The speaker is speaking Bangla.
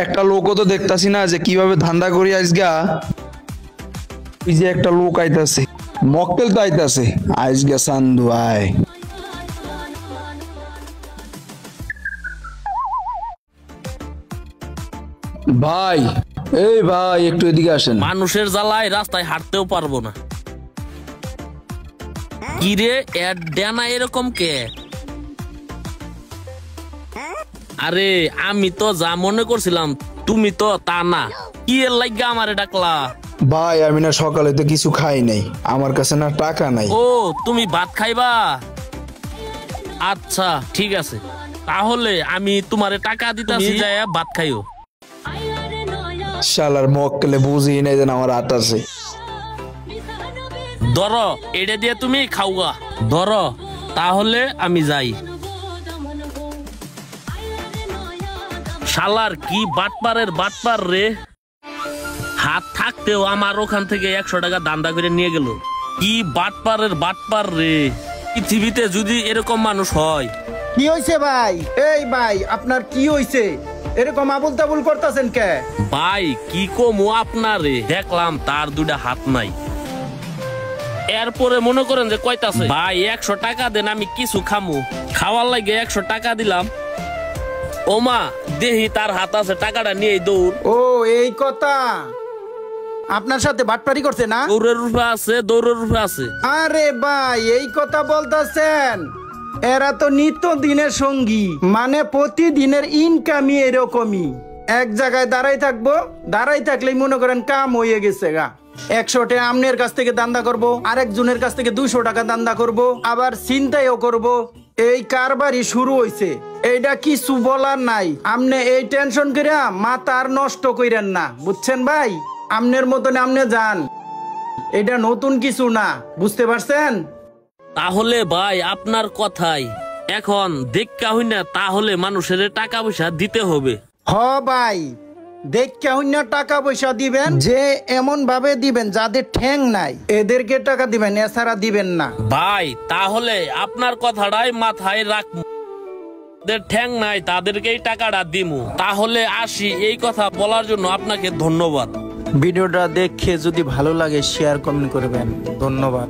একটা লোকও তো দেখতাছি না যে কিভাবে ধান্দা করি আজগা। ওই যে একটা লোক আইতাছে, মক্কেল তো আইতাছে। আজগা চান্দু আয়। ভাই, এই ভাই একটু এদিকে আসেন। মানুষের জ্বালায় রাস্তায় হাঁটতেও পারবো না। কিরে এর ডেনা এরকম কে? আরে আমি তো যা মনে করছিলাম তুমি তো তা না। কি এর লাগা আমারে ডাকলা? ভাই আমি না সকালে তো কিছু খাই নাই, আমার কাছে না টাকা নাই। ও তুমি ভাত খাইবা? আচ্ছা ঠিক আছে, তাহলে আমি তোমারে টাকা দিতাছি, যায়া ভাত খাইও। শালার মক্কেলে বুঝি নাই যেন আমার হাত আছে। ধরো এটা দিয়ে তুমি খাওয়া। ধরো তাহলে আমি যাই। শালার কি বাটপারের বাটপার রে, হাত থাকতেও আমার ওখান থেকে 100 টাকা দান্দা করে নিয়ে গেল। কি বাটপারের বাটপার রে, পৃথিবীতে যদি এরকম মানুষ হয়। কি হইছে ভাই? এই ভাই আপনার কি হইছে? এরকম আবুল তাবুল করতেছেন কে? ভাই কি কমু আপনারে, দেখলাম তার দুইটা হাত নাই, এরপরে মনে করেন যে কইতাছে ভাই 100 টাকা দেন আমি কিছু খামু। খাওয়ার লাগে 100 টাকা দিলাম, ওমা দেহি তার হাত আছে, টাকাটা নিয়ে দৌড়। ও এই কথা, আপনার সাথে বাটপারি করছে না? দৌড়ের রূপে আছে, দৌড়ের রূপে আছে। আরে ভাই এই কথা বলতেছেন, এরা তো নিত্য দিনের সঙ্গী, মানে প্রতিদিনের ইনকামই এরকমই। এক জায়গায় দাঁড়াই থাকবো, দাঁড়াই থাকলেই মনে করেন কাম হয়ে গেছে গা। 100 টাকা আমনের কাছ থেকে দান্দা করব, আরেকজনের কাছ থেকে 200 টাকা দান্দা করব, আবার চিন্তাইও করব। এই কারবারই শুরু হইছে, এইটা কিছু বলার নাই। আমনে এই টেনশন কইরা মাথার নষ্ট কইরেন না, বুঝছেন ভাই? আমনের মতন আমনে যান, এটা নতুন কিছু না, বুঝতে পারছেন? তাহলে ভাই আপনার কথাই এখন দেখা হই না, তাহলে মানুষের টাকা পয়সা দিতে হবে। হ ভাই, দেখা হইন না টাকা পয়সা দিবেন, যে এমন ভাবে দিবেন যাদের ঠ্যাং নাই এদেরকে টাকা দিবেন, এছাড়া দিবেন না। ভাই তাহলে আপনার কথাটাই মাথায় রাখবো, যাদের ঠ্যাং নাই তাদেরকেই টাকাটা দিমু। তাহলে আসি, এই কথা বলার জন্য আপনাকে ধন্যবাদ। ভিডিওটা দেখে যদি ভালো লাগে শেয়ার কমেন্ট করবেন, ধন্যবাদ।